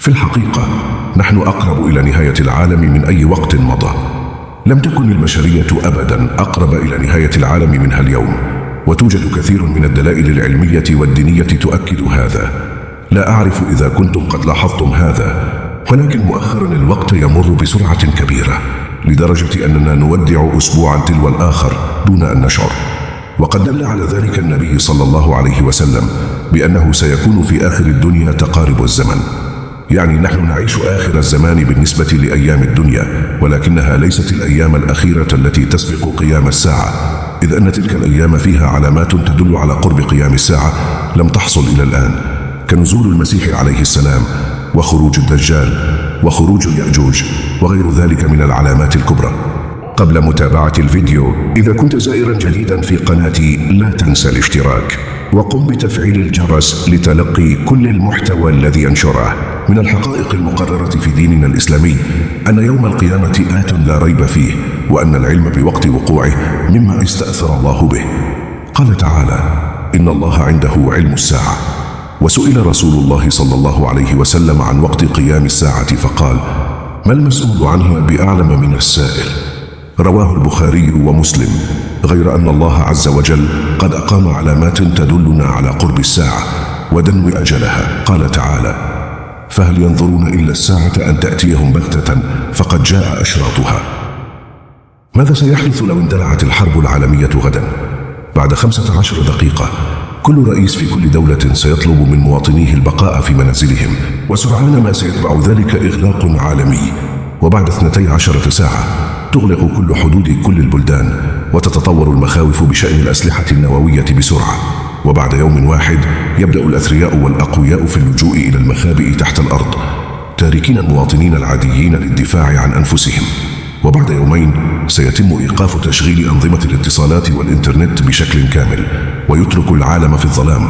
في الحقيقة نحن أقرب إلى نهاية العالم من أي وقت مضى. لم تكن البشرية أبدا أقرب إلى نهاية العالم منها اليوم، وتوجد كثير من الدلائل العلمية والدينية تؤكد هذا. لا أعرف إذا كنتم قد لاحظتم هذا، ولكن مؤخرا الوقت يمر بسرعة كبيرة لدرجة أننا نودع أسبوعا تلو الآخر دون أن نشعر. وقد دل على ذلك النبي صلى الله عليه وسلم بأنه سيكون في آخر الدنيا تقارب الزمن، يعني نحن نعيش آخر الزمان بالنسبة لأيام الدنيا، ولكنها ليست الأيام الأخيرة التي تسبق قيام الساعة، إذ أن تلك الأيام فيها علامات تدل على قرب قيام الساعة لم تحصل إلى الآن، كنزول المسيح عليه السلام وخروج الدجال وخروج يأجوج وغير ذلك من العلامات الكبرى. قبل متابعة الفيديو، إذا كنت زائرا جديدا في قناتي لا تنسى الاشتراك وقم بتفعيل الجرس لتلقي كل المحتوى الذي أنشره. من الحقائق المقررة في ديننا الإسلامي أن يوم القيامة آت لا ريب فيه، وأن العلم بوقت وقوعه مما استأثر الله به. قال تعالى: إن الله عنده علم الساعة. وسئل رسول الله صلى الله عليه وسلم عن وقت قيام الساعة فقال: ما المسؤول عنها بأعلم من السائل. رواه البخاري ومسلم. غير أن الله عز وجل قد أقام علامات تدلنا على قرب الساعة ودنو أجلها. قال تعالى: فهل ينظرون إلا الساعة أن تأتيهم بغتة فقد جاء أشراطها. ماذا سيحدث لو اندلعت الحرب العالمية غدا؟ بعد 15 دقيقة كل رئيس في كل دولة سيطلب من مواطنيه البقاء في منازلهم، وسرعان ما سيتبع ذلك إغلاق عالمي. وبعد 12 ساعة تغلق كل حدود كل البلدان، وتتطور المخاوف بشأن الأسلحة النووية بسرعة. وبعد يوم واحد يبدأ الأثرياء والأقوياء في اللجوء إلى المخابئ تحت الأرض، تاركين المواطنين العاديين للدفاع عن أنفسهم. وبعد يومين سيتم إيقاف تشغيل أنظمة الاتصالات والإنترنت بشكل كامل، ويترك العالم في الظلام.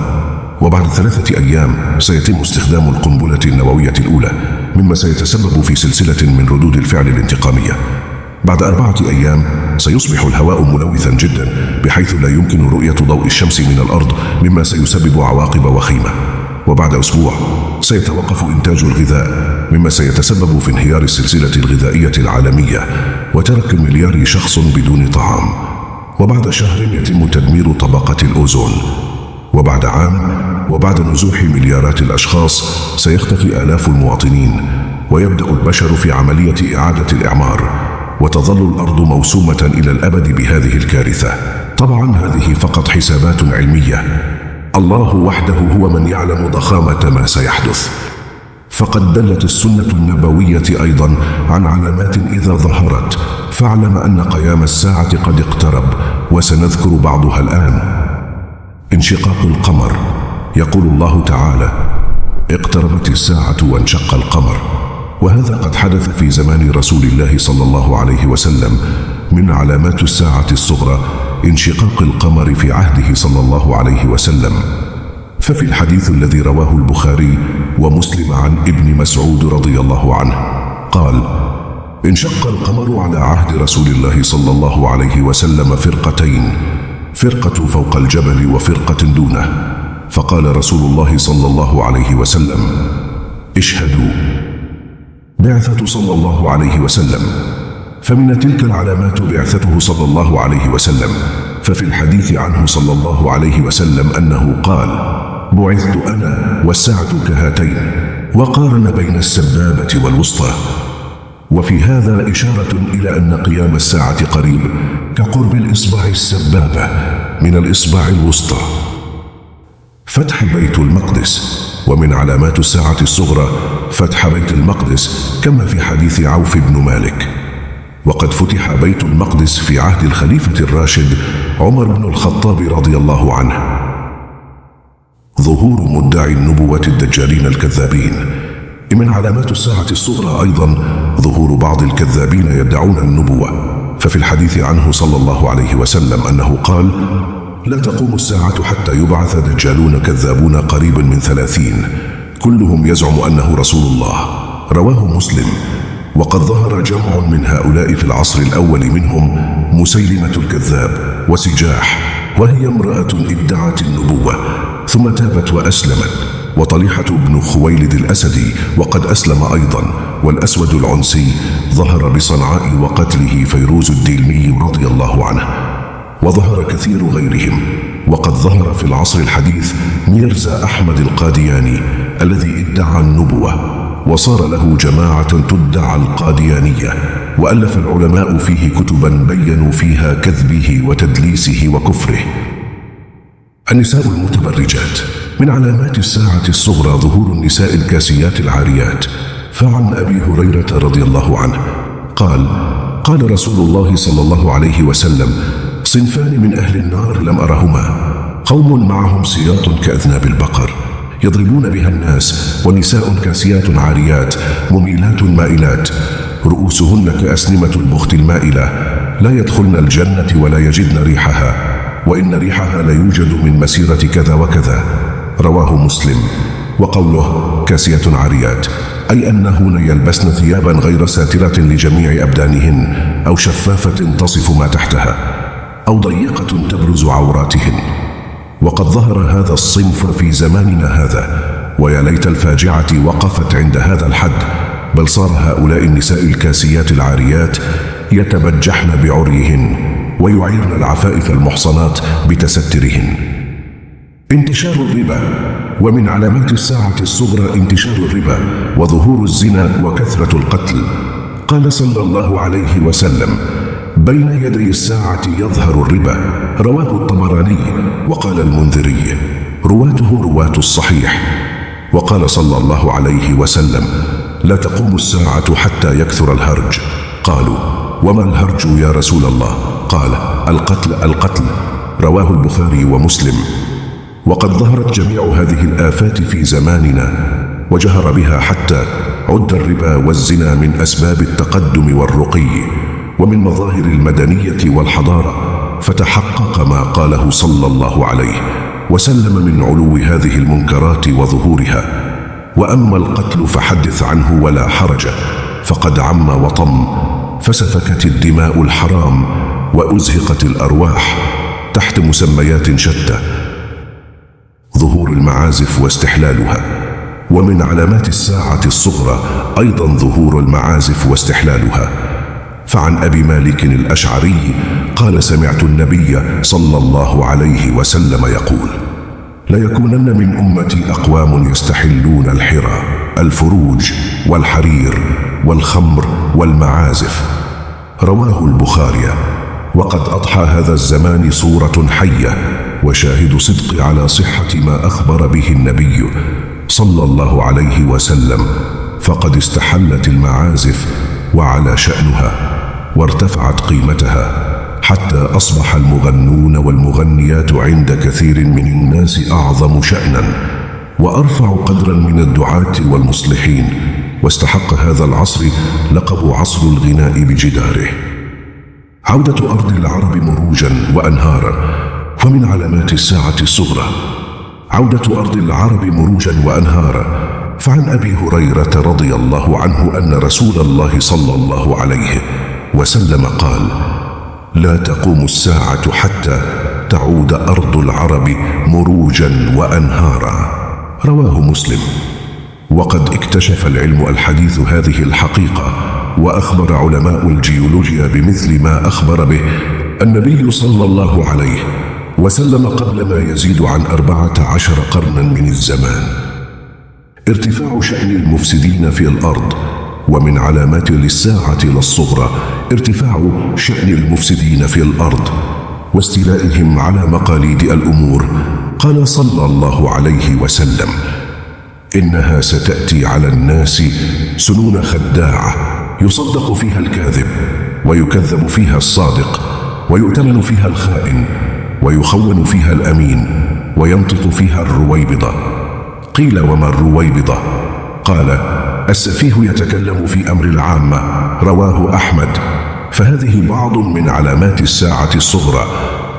وبعد 3 أيام سيتم استخدام القنبلة النووية الأولى، مما سيتسبب في سلسلة من ردود الفعل الانتقامية. بعد 4 أيام سيصبح الهواء ملوثا جدا بحيث لا يمكن رؤية ضوء الشمس من الأرض، مما سيسبب عواقب وخيمة. وبعد أسبوع سيتوقف إنتاج الغذاء، مما سيتسبب في انهيار السلسلة الغذائية العالمية وترك مليار شخص بدون طعام. وبعد شهر يتم تدمير طبقة الأوزون. وبعد عام وبعد نزوح مليارات الأشخاص سيختفي آلاف المواطنين، ويبدأ البشر في عملية إعادة الإعمار، وتظل الأرض موسومة إلى الأبد بهذه الكارثة. طبعا هذه فقط حسابات علمية، الله وحده هو من يعلم ضخامة ما سيحدث. فقد دلت السنة النبوية أيضا عن علامات إذا ظهرت فاعلم أن قيام الساعة قد اقترب، وسنذكر بعضها الآن. انشقاق القمر. يقول الله تعالى: اقتربت الساعة وانشق القمر. وهذا قد حدث في زمان رسول الله صلى الله عليه وسلم. من علامات الساعة الصغرى انشقاق القمر في عهده صلى الله عليه وسلم. ففي الحديث الذي رواه البخاري ومسلم عن ابن مسعود رضي الله عنه قال: انشق القمر على عهد رسول الله صلى الله عليه وسلم فرقتين، فرقة فوق الجبل وفرقة دونه. فقال رسول الله صلى الله عليه وسلم: اشهدوا. بعثة صلى الله عليه وسلم. فمن تلك العلامات بعثته صلى الله عليه وسلم. ففي الحديث عنه صلى الله عليه وسلم أنه قال: بعثت أنا والساعة كهاتين، وقارن بين السبابة والوسطى. وفي هذا إشارة إلى أن قيام الساعة قريب كقرب الإصبع السبابة من الإصبع الوسطى. فتح بيت المقدس. ومن علامات الساعة الصغرى فتح بيت المقدس، كما في حديث عوف بن مالك. وقد فتح بيت المقدس في عهد الخليفة الراشد عمر بن الخطاب رضي الله عنه. ظهور مدعي النبوة الدجالين الكذابين. من علامات الساعة الصغرى أيضا ظهور بعض الكذابين يدعون النبوة. ففي الحديث عنه صلى الله عليه وسلم أنه قال: لا تقوم الساعة حتى يبعث دجالون كذابون قريبا من 30 كلهم يزعم أنه رسول الله. رواه مسلم. وقد ظهر جمع من هؤلاء في العصر الأول، منهم مسيلمة الكذاب وسجاح، وهي امرأة ادعت النبوة ثم تابت وأسلمت، وطليحة بن خويلد الأسدي وقد أسلم أيضا، والأسود العنسي ظهر بصنعاء وقتله فيروز الديلمي رضي الله عنه، وظهر كثير غيرهم. وقد ظهر في العصر الحديث ميرزا أحمد القادياني الذي ادعى النبوة، وصار له جماعة تدعى القاديانية، وألف العلماء فيه كتبا بينوا فيها كذبه وتدليسه وكفره. النساء المتبرجات. من علامات الساعة الصغرى ظهور النساء الكاسيات العاريات. فعن أبي هريرة رضي الله عنه قال: قال رسول الله صلى الله عليه وسلم: صنفان من أهل النار لم أرهما، قوم معهم سياط كأذناب البقر يضربون بها الناس، ونساء كاسيات عاريات مميلات مائلات رؤوسهن كأسنمة البخت المائلة، لا يدخلن الجنة ولا يجدن ريحها، وإن ريحها ليوجد من مسيرة كذا وكذا. رواه مسلم. وقوله كاسية عاريات أي أنهن يلبسن ثيابا غير ساترة لجميع أبدانهن، أو شفافة تصف ما تحتها، أو ضيقة تبرز عوراتهن. وقد ظهر هذا الصنف في زماننا هذا، ويا ليت الفاجعة وقفت عند هذا الحد، بل صار هؤلاء النساء الكاسيات العاريات يتبجحن بعريهن ويعيرن العفائف المحصنات بتسترهن. انتشار الربا. ومن علامات الساعة الصغرى انتشار الربا وظهور الزنا وكثرة القتل. قال صلى الله عليه وسلم: بين يدي الساعة يظهر الربا. رواه الطبراني. وقال المنذري: رواته رواة الصحيح. وقال صلى الله عليه وسلم: لا تقوم الساعة حتى يكثر الهرج. قالوا: وما الهرج يا رسول الله؟ قال: القتل. رواه البخاري ومسلم. وقد ظهرت جميع هذه الآفات في زماننا، وجهر بها حتى عد الربا والزنا من أسباب التقدم والرقي، ومن مظاهر المدنية والحضارة، فتحقق ما قاله صلى الله عليه وسلم من علو هذه المنكرات وظهورها. وأما القتل فحدث عنه ولا حرج، فقد عم وطم، فسفكت الدماء الحرام وأزهقت الأرواح تحت مسميات شتى. ظهور المعازف واستحلالها. ومن علامات الساعة الصغرى أيضا ظهور المعازف واستحلالها. فعن أبي مالك الأشعري قال: سمعت النبي صلى الله عليه وسلم يقول: ليكونن من أمتي أقوام يستحلون الحرى، الفروج والحرير والخمر والمعازف. رواه البخاري. وقد أضحى هذا الزمان صورة حية وشاهد صدق على صحة ما أخبر به النبي صلى الله عليه وسلم، فقد استحلت المعازف وعلى شأنها وارتفعت قيمتها، حتى أصبح المغنون والمغنيات عند كثير من الناس أعظم شأنا وأرفع قدرا من الدعاة والمصلحين، واستحق هذا العصر لقب عصر الغناء بجداره. عودة أرض العرب مروجا وأنهارا. ومن علامات الساعة الصغرى عودة أرض العرب مروجا وأنهارا. فعن أبي هريرة رضي الله عنه أن رسول الله صلى الله عليه وسلم قال: لا تقوم الساعة حتى تعود أرض العرب مروجا وأنهارا. رواه مسلم. وقد اكتشف العلم الحديث هذه الحقيقة، وأخبر علماء الجيولوجيا بمثل ما أخبر به النبي صلى الله عليه وسلم قبل ما يزيد عن 14 قرنا من الزمان. ارتفاع شأن المفسدين في الأرض. ومن علامات للساعة الصغرى ارتفاع شأن المفسدين في الأرض واستيلائهم على مقاليد الأمور. قال صلى الله عليه وسلم: إنها ستأتي على الناس سنون خداعة، يصدق فيها الكاذب ويكذب فيها الصادق، ويؤتمن فيها الخائن ويخون فيها الأمين، وينطق فيها الرويبضة. قيل: وما الرويبضة؟ قال: السفيه يتكلم في أمر العامة. رواه أحمد. فهذه بعض من علامات الساعة الصغرى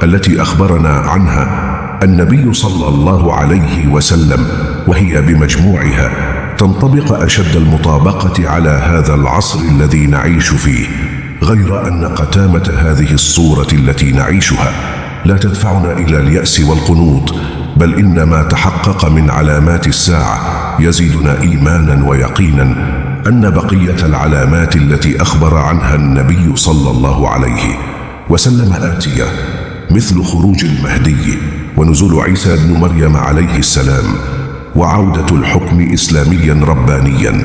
التي أخبرنا عنها النبي صلى الله عليه وسلم، وهي بمجموعها تنطبق أشد المطابقة على هذا العصر الذي نعيش فيه، غير أن قتامة هذه الصورة التي نعيشها لا تدفعنا إلى اليأس والقنوط، بل إن ما تحقق من علامات الساعة يزيدنا إيمانا ويقينا أن بقية العلامات التي أخبر عنها النبي صلى الله عليه وسلم آتية، مثل خروج المهدي ونزول عيسى بن مريم عليه السلام وعودة الحكم إسلاميا ربانيا،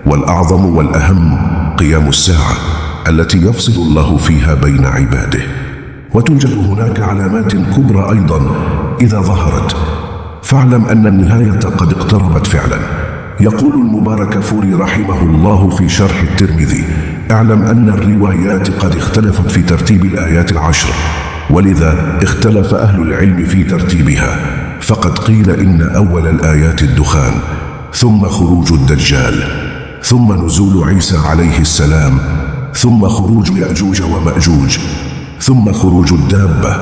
والأعظم والأهم قيام الساعة التي يفصل الله فيها بين عباده. وتوجد هناك علامات كبرى أيضا إذا ظهرت فاعلم أن النهاية قد اقتربت فعلا. يقول المباركفوري رحمه الله في شرح الترمذي: اعلم أن الروايات قد اختلفت في ترتيب الآيات العشر، ولذا اختلف أهل العلم في ترتيبها، فقد قيل إن أول الآيات الدخان، ثم خروج الدجال، ثم نزول عيسى عليه السلام، ثم خروج يأجوج ومأجوج، ثم خروج الدابة،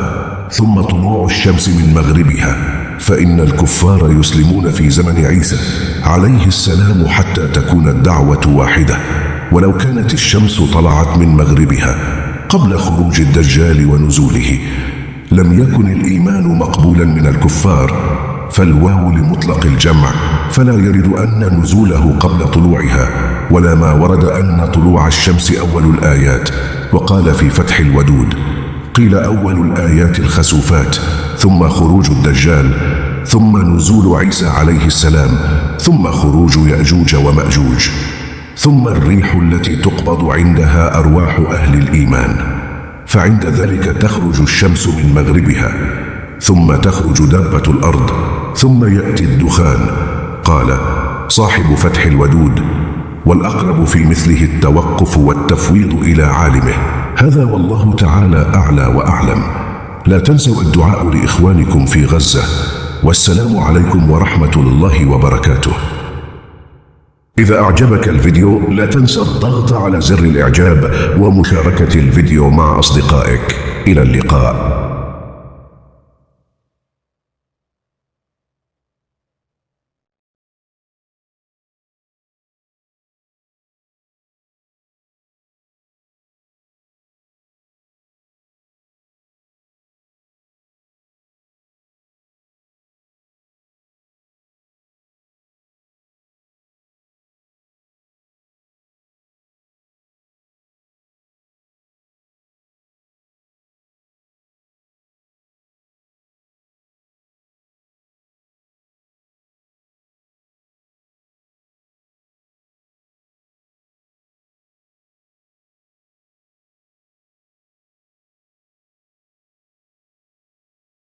ثم طلوع الشمس من مغربها. فإن الكفار يسلمون في زمن عيسى عليه السلام حتى تكون الدعوة واحدة، ولو كانت الشمس طلعت من مغربها قبل خروج الدجال ونزوله لم يكن الإيمان مقبولا من الكفار، فالواو لمطلق الجمع، فلا يرد أن نزوله قبل طلوعها، ولا ما ورد أن طلوع الشمس أول الآيات. وقال في فتح الودود: قيل أول الآيات الخسوفات، ثم خروج الدجال، ثم نزول عيسى عليه السلام، ثم خروج يأجوج ومأجوج، ثم الريح التي تقبض عندها أرواح أهل الإيمان، فعند ذلك تخرج الشمس من مغربها، ثم تخرج دابة الأرض، ثم يأتي الدخان. قال صاحب فتح الودود: والأقرب في مثله التوقف والتفويض إلى عالمه. هذا والله تعالى أعلى وأعلم. لا تنسوا الدعاء لإخوانكم في غزة، والسلام عليكم ورحمة الله وبركاته. إذا أعجبك الفيديو لا تنسى الضغط على زر الإعجاب ومشاركة الفيديو مع أصدقائك. إلى اللقاء.